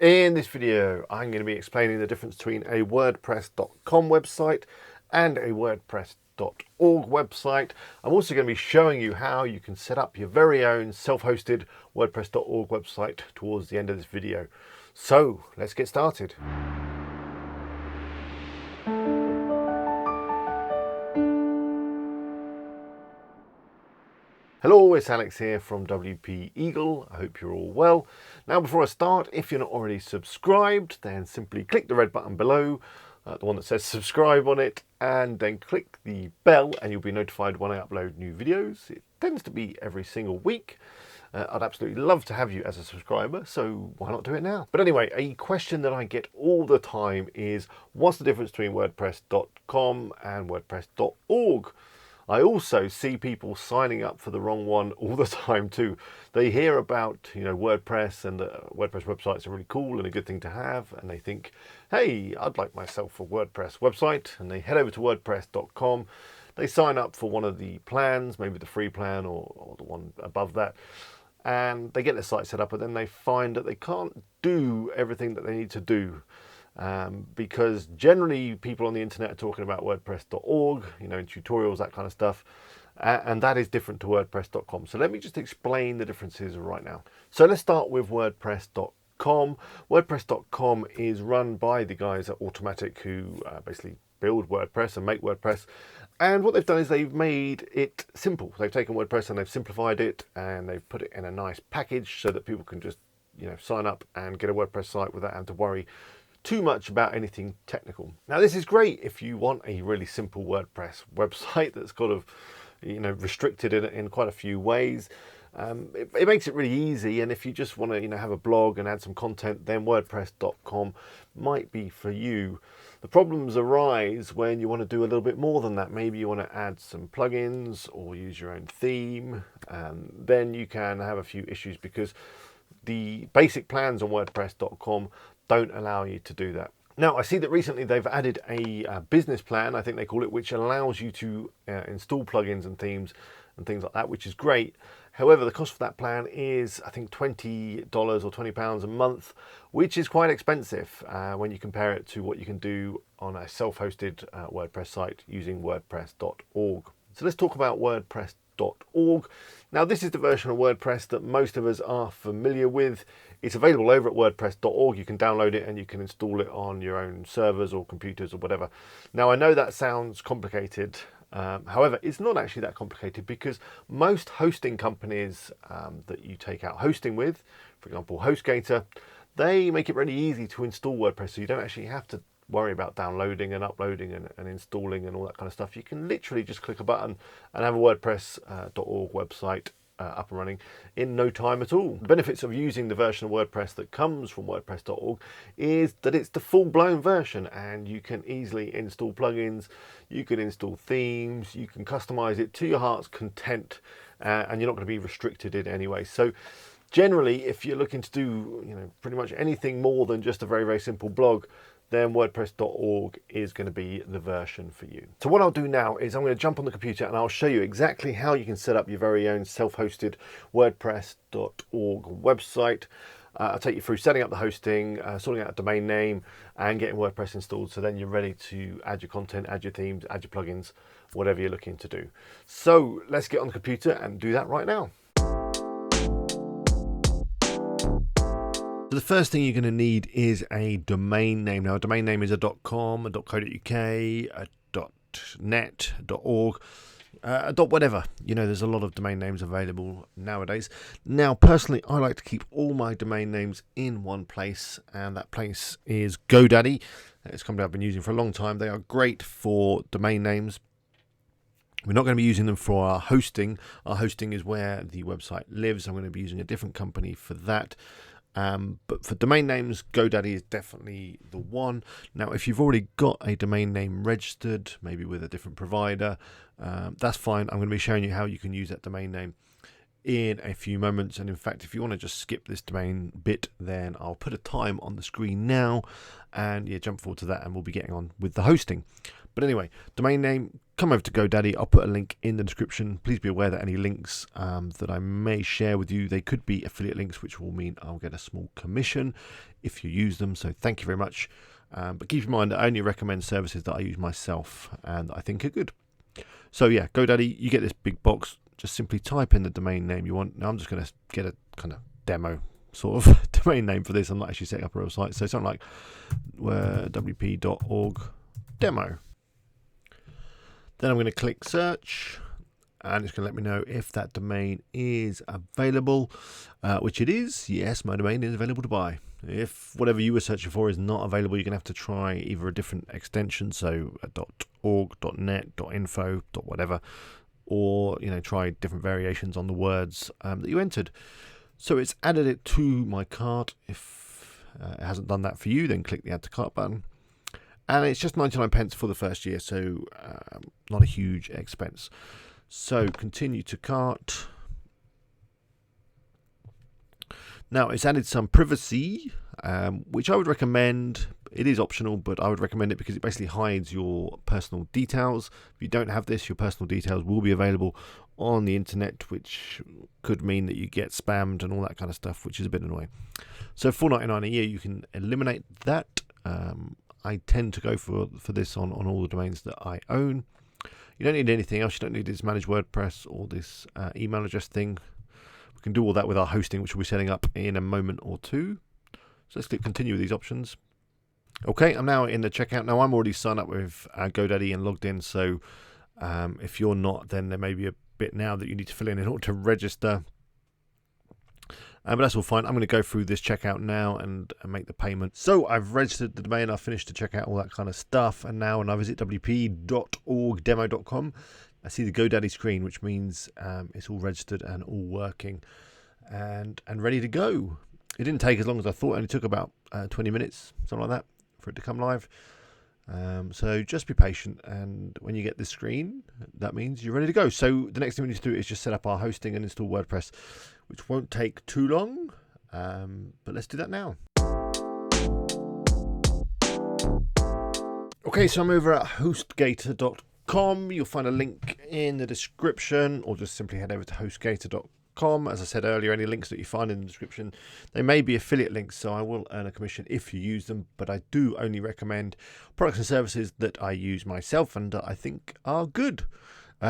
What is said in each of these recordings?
In this video, I'm going to be explaining the difference between a WordPress.com website and a WordPress.org website. I'm also going to be showing you how you can set up your very own self-hosted WordPress.org website towards the end of this video. So let's get started. Hello, it's Alex here from WP Eagle. I hope you're all well. Now, before I start, if you're not already subscribed, then simply click the red button below, the one that says subscribe on it, and then click the bell and you'll be notified when I upload new videos. It tends to be every single week. I'd absolutely love to have you as a subscriber, so why not do it now? But anyway, a question that I get all the time is, what's the difference between WordPress.com and WordPress.org? I also see people signing up for the wrong one all the time too. They hear about, WordPress, and WordPress websites are really cool and a good thing to have, and they think, hey, I'd like myself a WordPress website, and they head over to WordPress.com. They sign up for one of the plans, maybe the free plan or the one above that, and they get their site set up, and then they find that they can't do everything that they need to do. Because generally people on the internet are talking about WordPress.org, in tutorials, that kind of stuff, and that is different to WordPress.com. So let me just explain the differences right now. So let's start with WordPress.com. WordPress.com is run by the guys at Automatic, who basically build WordPress and make WordPress. And what they've done is they've made it simple. They've taken WordPress and they've simplified it, and they've put it in a nice package so that people can just sign up and get a WordPress site without having to worry too much about anything technical. Now, this is great if you want a really simple WordPress website that's kind of restricted in quite a few ways. It makes it really easy, and if you just want to have a blog and add some content, then WordPress.com might be for you. The problems arise when you want to do a little bit more than that. Maybe you want to add some plugins or use your own theme, and then you can have a few issues because the basic plans on WordPress.com don't allow you to do that. Now, I see that recently they've added a business plan, I think they call it, which allows you to install plugins and themes and things like that, which is great. However, the cost for that plan is, I think, $20 or £20 a month, which is quite expensive when you compare it to what you can do on a self-hosted WordPress site using WordPress.org. So let's talk about WordPress.org. Now, this is the version of WordPress that most of us are familiar with. It's available over at WordPress.org. You can download it and you can install it on your own servers or computers or whatever. Now, I know that sounds complicated. However, it's not actually that complicated, because most hosting companies that you take out hosting with, for example, HostGator, they make it really easy to install WordPress, so you don't actually have to worry about downloading and uploading and installing and all that kind of stuff. You can literally just click a button and have a WordPress.org website up and running in no time at all. The benefits of using the version of WordPress that comes from WordPress.org is that it's the full-blown version, and you can easily install plugins, you can install themes, you can customize it to your heart's content, and you're not going to be restricted in any way. So generally, if you're looking to do pretty much anything more than just a very, very simple blog, then WordPress.org is going to be the version for you. So what I'll do now is I'm going to jump on the computer and I'll show you exactly how you can set up your very own self-hosted WordPress.org website. I'll take you through setting up the hosting, sorting out a domain name, and getting WordPress installed, so then you're ready to add your content, add your themes, add your plugins, whatever you're looking to do. So let's get on the computer and do that right now. So the first thing you're going to need is a domain name. Now, a domain name is a .com, a .co.uk, a .net, .org, whatever. There's a lot of domain names available nowadays. Now, personally, I like to keep all my domain names in one place, and that place is GoDaddy. It's a company I've been using for a long time. They are great for domain names. We're not going to be using them for our hosting. Our hosting is where the website lives. I'm going to be using a different company for that. But for domain names, GoDaddy is definitely the one. Now, if you've already got a domain name registered, maybe with a different provider, that's fine. I'm going to be showing you how you can use that domain name in a few moments. And in fact, if you want to just skip this domain bit, then I'll put a time on the screen now, and jump forward to that, and we'll be getting on with the hosting. But anyway, domain name, come over to GoDaddy. I'll put a link in the description. Please be aware that any links that I may share with you, they could be affiliate links, which will mean I'll get a small commission if you use them. So thank you very much. But keep in mind that I only recommend services that I use myself and that I think are good. So yeah, GoDaddy, you get this big box. Just simply type in the domain name you want. Now I'm just going to get a kind of demo sort of domain name for this. I'm not actually setting up a real site. So something like wp.org demo. Then I'm going to click search, and it's going to let me know if that domain is available, which it is. Yes, my domain is available to buy. If whatever you were searching for is not available, you're going to have to try either a different extension, so .org, .net, .info, .whatever, or try different variations on the words that you entered. So it's added it to my cart. If it hasn't done that for you, then click the add to cart button. And it's just 99p for the first year, so not a huge expense. So continue to cart. Now it's added some privacy, which I would recommend. It is optional, but I would recommend it because it basically hides your personal details. If you don't have this, your personal details will be available on the internet, which could mean that you get spammed and all that kind of stuff, which is a bit annoying. So $4.99 a year, you can eliminate that. I tend to go for this on all the domains that I own. You don't need anything else. You don't need this manage WordPress or this email address thing. We can do all that with our hosting, which we'll be setting up in a moment or two. So let's click continue with these options. Okay, I'm now in the checkout. Now I'm already signed up with GoDaddy and logged in. So if you're not, then there may be a bit now that you need to fill in order to register. But that's all fine. I'm going to go through this checkout now and make the payment. So I've registered the domain. I've finished the checkout, all that kind of stuff. And now when I visit wp.orgdemo.com, I see the GoDaddy screen, which means it's all registered and all working and ready to go. It didn't take as long as I thought. It only took about 20 minutes, something like that, for it to come live. So just be patient, and when you get this screen, that means you're ready to go. So the next thing we need to do is just set up our hosting and install WordPress, which won't take too long, but let's do that now. Okay, so I'm over at hostgator.com. You'll find a link in the description, or just simply head over to hostgator.com. As I said earlier, any links that you find in the description, they may be affiliate links, so I will earn a commission if you use them, but I do only recommend products and services that I use myself and I think are good,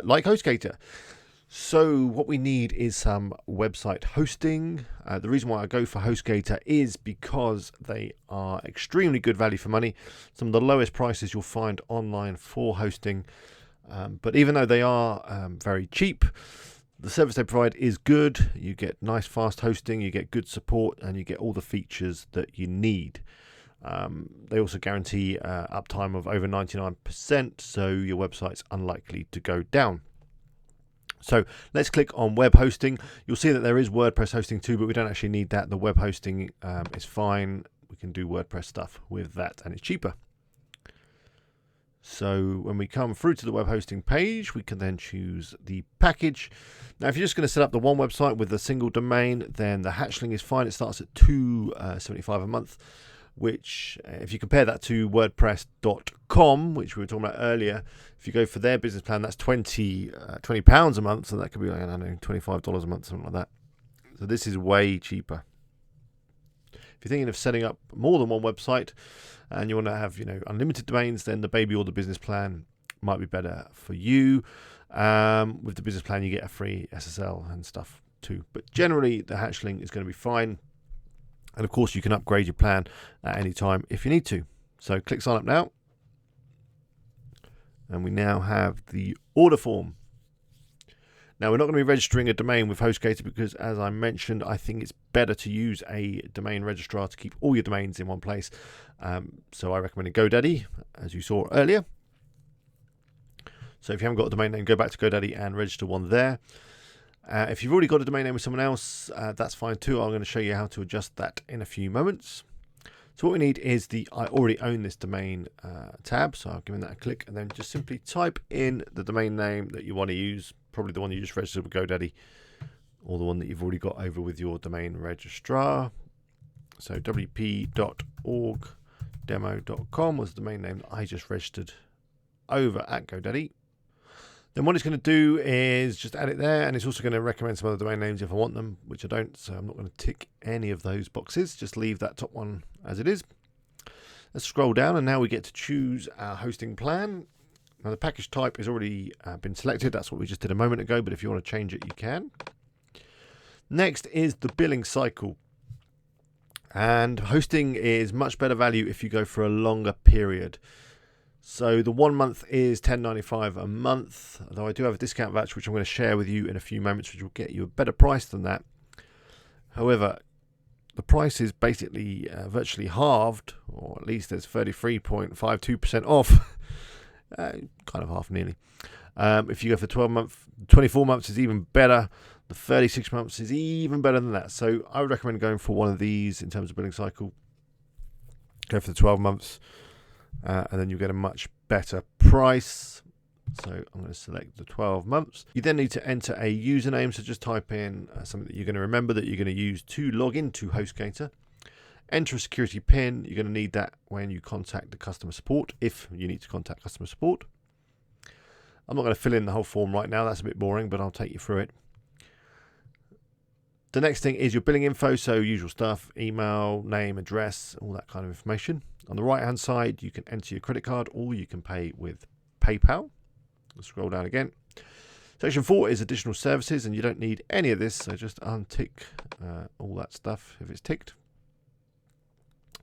like HostGator. So what we need is some website hosting. The reason why I go for HostGator is because they are extremely good value for money. Some of the lowest prices you'll find online for hosting, but even though they are very cheap, the service they provide is good. You get nice fast hosting, you get good support, and you get all the features that you need. They also guarantee uptime of over 99%, so your website's unlikely to go down. So let's click on web hosting. You'll see that there is WordPress hosting too, but we don't actually need that. The web hosting is fine. We can do WordPress stuff with that, and it's cheaper. So when we come through to the web hosting page, we can then choose the package. Now, if you're just going to set up the one website with a single domain, then the hatchling is fine. It starts at $2.75 a month, which if you compare that to WordPress.com, which we were talking about earlier, if you go for their business plan, that's £20 a month. So that could be, like, I don't know, $25 a month, something like that. So this is way cheaper. If you're thinking of setting up more than one website and you want to have, unlimited domains, then the baby or the business plan might be better for you. With the business plan, you get a free SSL and stuff too. But generally, the hatchling is going to be fine. And of course, you can upgrade your plan at any time if you need to. So click sign up now. And we now have the order form. Now, we're not going to be registering a domain with HostGator because, as I mentioned, I think it's better to use a domain registrar to keep all your domains in one place. So I recommend GoDaddy, as you saw earlier. So if you haven't got a domain name, go back to GoDaddy and register one there. If you've already got a domain name with someone else, that's fine too. I'm going to show you how to adjust that in a few moments. So what we need is the I already own this domain tab. So I've given that a click, and then just simply type in the domain name that you want to use. Probably the one you just registered with GoDaddy, or the one that you've already got over with your domain registrar. So wp.orgdemo.com was the domain name that I just registered over at GoDaddy. Then what it's going to do is just add it there, and it's also going to recommend some other domain names if I want them, which I don't, so I'm not going to tick any of those boxes. Just leave that top one as it is. Let's scroll down, and now we get to choose our hosting plan. Now the package type has already been selected. That's what we just did a moment ago, but if you want to change it, you can. Next is the billing cycle. And hosting is much better value if you go for a longer period. So the 1 month is $10.95 a month, although I do have a discount voucher which I'm going to share with you in a few moments, which will get you a better price than that. However, the price is basically virtually halved, or at least there's 33.52% off, kind of half nearly. If you go for 12 months, 24 months is even better. The 36 months is even better than that. So I would recommend going for one of these in terms of billing cycle. Go for the 12 months. And then you get a much better price. So I'm going to select the 12 months. You then need to enter a username. So just type in something that you're going to remember that you're going to use to log into HostGator. Enter a security PIN. You're going to need that when you contact the customer support, if you need to contact customer support. I'm not going to fill in the whole form right now. That's a bit boring, but I'll take you through it. The next thing is your billing info, so usual stuff, email, name, address, all that kind of information. On the right hand side, you can enter your credit card or you can pay with PayPal. Let's scroll down again. Section 4 is additional services, and you don't need any of this, so just untick all that stuff if it's ticked.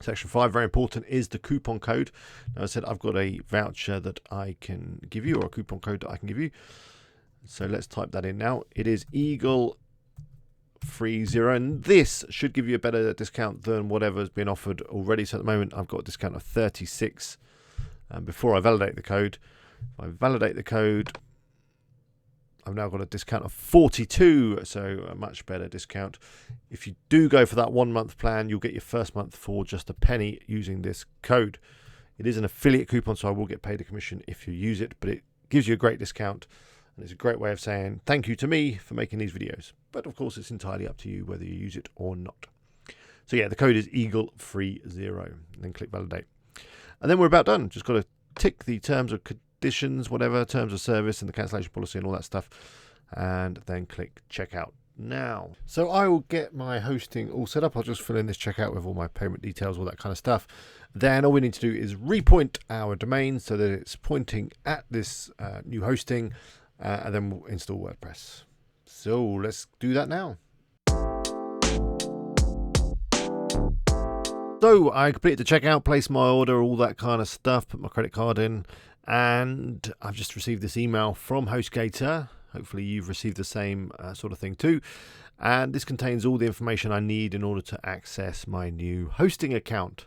Section 5, very important, is the coupon code. Now I said I've got a voucher that I can give you, or a coupon code that I can give you. So let's type that in now. It is Eagle 30, and this should give you a better discount than whatever's been offered already. So at the moment I've got a discount of 36 before I validate the code. If I validate the code, I've now got a discount of 42, so a much better discount. If you do go for that 1 month plan, you'll get your first month for just a penny using this code. It is an affiliate coupon, so I will get paid a commission if you use it, but it gives you a great discount. And it's a great way of saying thank you to me for making these videos. But of course, it's entirely up to you whether you use it or not. So yeah, the code is Eagle30. Then click validate. And then we're about done. Just got to tick the terms of conditions, whatever, terms of service and the cancellation policy and all that stuff. And then click checkout now. So I will get my hosting all set up. I'll just fill in this checkout with all my payment details, all that kind of stuff. Then all we need to do is repoint our domain so that it's pointing at this new hosting. And then we'll install WordPress. So let's do that now. So I completed the checkout, placed my order, all that kind of stuff, put my credit card in, and I've just received this email from HostGator. Hopefully you've received the same sort of thing too. And this contains all the information I need in order to access my new hosting account.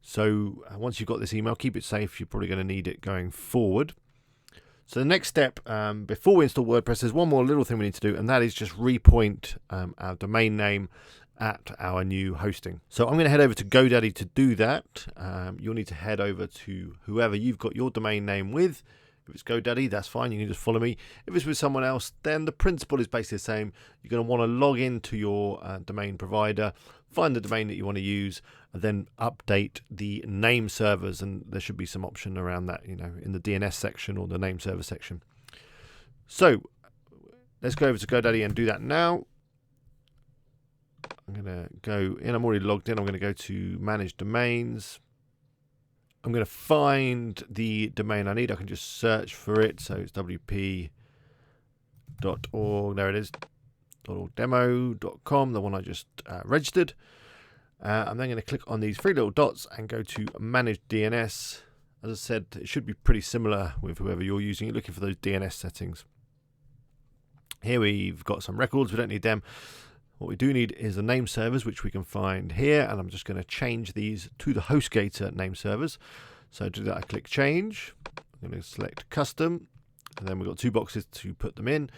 So once you've got this email, keep it safe. You're probably going to need it going forward. So the next step, before we install WordPress, there's one more little thing we need to do, and that is just repoint our domain name at our new hosting. So I'm going to head over to GoDaddy to do that. You'll need to head over to whoever you've got your domain name with. If it's GoDaddy, that's fine. You can just follow me. If it's with someone else, then the principle is basically the same. You're going to want to log into your domain provider, find the domain that you want to use, and then update the name servers. And there should be some option around that, you know, in the DNS section or the name server section. So let's go over to GoDaddy and do that now. I'm going to go in. I'm already logged in. I'm going to go to Manage Domains. I'm going to find the domain I need. I can just search for it. So it's wp.org. There it is. .orgdemo.com, the one I just registered. I'm then going to click on these three little dots and go to Manage DNS. As I said, it should be pretty similar with whoever you're using. You're looking for those DNS settings. Here we've got some records. We don't need them. What we do need is the name servers, which we can find here, and I'm just going to change these to the HostGator name servers. So to do that, I click change. I'm going to select custom, and then we've got two boxes to put them in.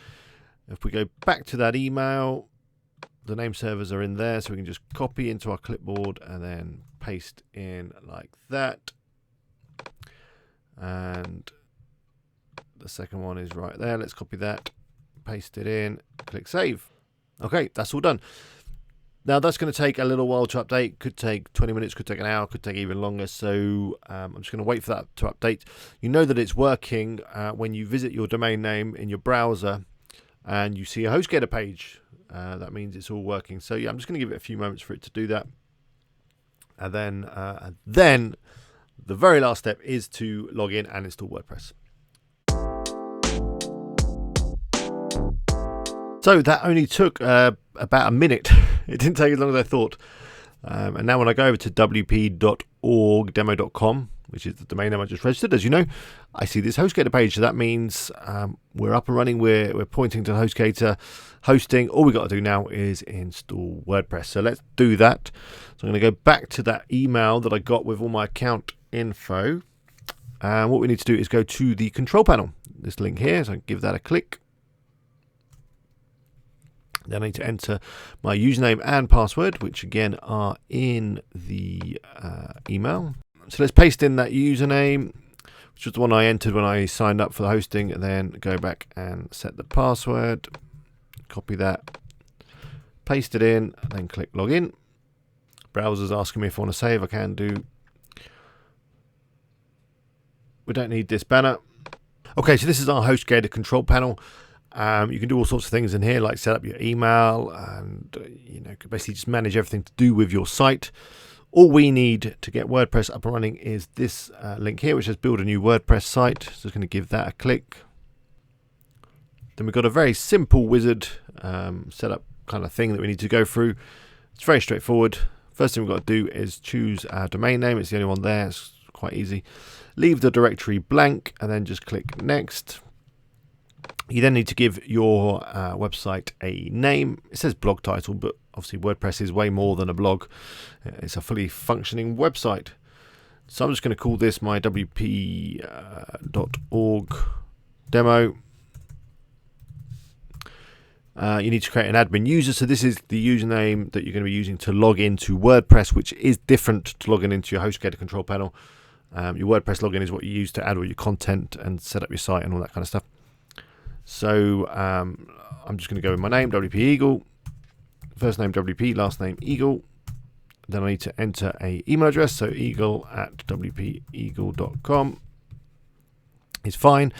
If we go back to that email, the name servers are in there, so we can just copy into our clipboard and then paste in like that. And the second one is right there. Let's copy that, paste it in, click save. Okay, that's all done. Now that's going to take a little while to update. Could take 20 minutes, could take an hour, could take even longer. So I'm just going to wait for that to update. You know that it's working when you visit your domain name in your browser and you see a HostGator page. That means it's all working. So yeah, I'm just going to give it a few moments for it to do that. And then the very last step is to log in and install WordPress. So that only took about a minute. It didn't take as long as I thought. And now when I go over to wp.org-demo.com, which is the domain name I just registered, as you know, I see this HostGator page. So that means we're up and running. We're pointing to HostGator hosting. All we've got to do now is install WordPress. So let's do that. So I'm going to go back to that email that I got with all my account info. And what we need to do is go to the control panel. This link here, so I give that a click. Then I need to enter my username and password, which again are in the email. So let's paste in that username, which was the one I entered when I signed up for the hosting, and then go back and set the password. Copy that, paste it in, and then click login. Browser's asking me if I want to save. I can do. We don't need this banner. Okay, so this is our HostGator control panel. You can do all sorts of things in here, like set up your email and basically just manage everything to do with your site. All we need to get WordPress up and running is this link here, which says build a new WordPress site. So I'm going to give that a click. Then we've got a very simple wizard setup kind of thing that we need to go through. It's very straightforward. First thing we've got to do is choose our domain name. It's the only one there. It's quite easy. Leave the directory blank and then just click next. You then need to give your website a name. It says blog title, but obviously WordPress is way more than a blog. It's a fully functioning website. So I'm just going to call this my wp.org demo. You need to create an admin user. So this is the username that you're going to be using to log into WordPress, which is different to logging into your HostGator control panel. Your WordPress login is what you use to add all your content and set up your site and all that kind of stuff. So I'm just going to go with my name, WP Eagle, first name WP, last name Eagle. Then I need to enter an email address, so eagle@wpeagle.com is fine.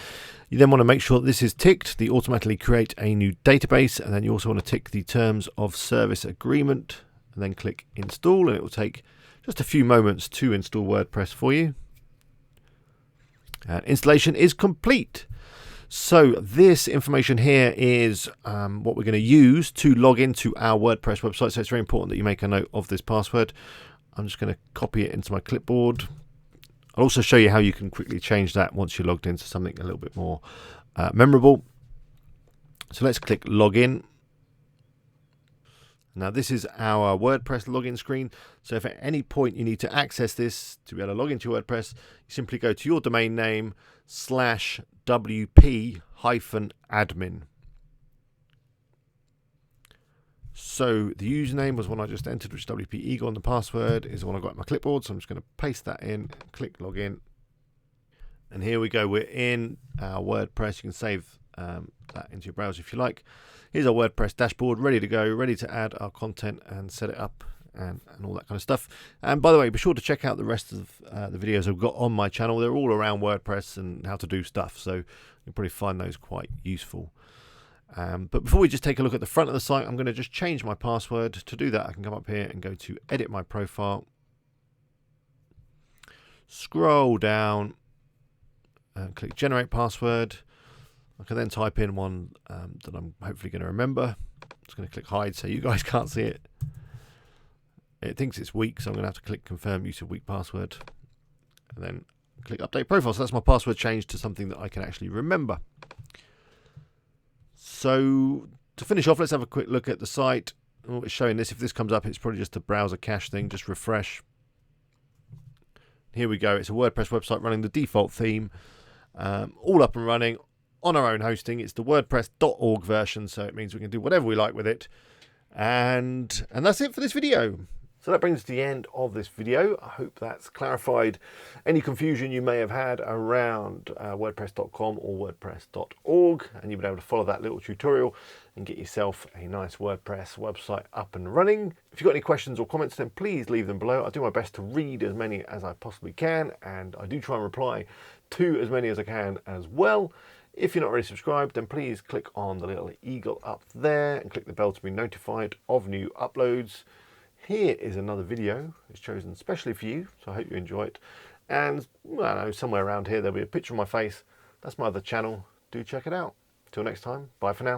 You then want to make sure that this is ticked, the automatically create a new database, and then you also want to tick the terms of service agreement, and then click install, and it will take just a few moments to install WordPress for you. And installation is complete. So this information here is what we're going to use to log into our WordPress website. So it's very important that you make a note of this password. I'm just going to copy it into my clipboard. I'll also show you how you can quickly change that once you're logged into something a little bit more memorable. So let's click login. Now this is our WordPress login screen. So if at any point you need to access this to be able to log into WordPress, you simply go to your domain name /wp-admin. So the username was one I just entered, which is WP Eagle, and the password is the one I got in my clipboard. So I'm just going to paste that in, click login. And here we go. We're in our WordPress. You can save that into your browser if you like. Here's our WordPress dashboard, ready to go, ready to add our content and set it up and all that kind of stuff. And by the way, be sure to check out the rest of the videos I've got on my channel. They're all around WordPress and how to do stuff, so you'll probably find those quite useful. But before we just take a look at the front of the site, I'm going to just change my password. To do that, I can come up here and go to edit my profile, scroll down and click generate password. I can then type in one that I'm hopefully going to remember. I'm just going to click hide so you guys can't see it. It thinks it's weak, so I'm going to have to click confirm use of weak password. And then click update profile. So that's my password changed to something that I can actually remember. So to finish off, let's have a quick look at the site. Oh, it's showing this. If this comes up, it's probably just a browser cache thing. Just refresh. Here we go. It's a WordPress website running the default theme. All up and running on our own hosting. It's the WordPress.org version, so it means we can do whatever we like with it. And that's it for this video. So that brings us to the end of this video. I hope that's clarified any confusion you may have had around WordPress.com or WordPress.org, and you'll be able to follow that little tutorial and get yourself a nice WordPress website up and running. If you've got any questions or comments, then please leave them below. I do my best to read as many as I possibly can, and I do try and reply to as many as I can as well. If you're not already subscribed, then please click on the little eagle up there and click the bell to be notified of new uploads. Here is another video. It's chosen specially for you, so I hope you enjoy it. And well, I don't know, somewhere around here there'll be a picture of my face. That's my other channel. Do check it out. Till next time, bye for now.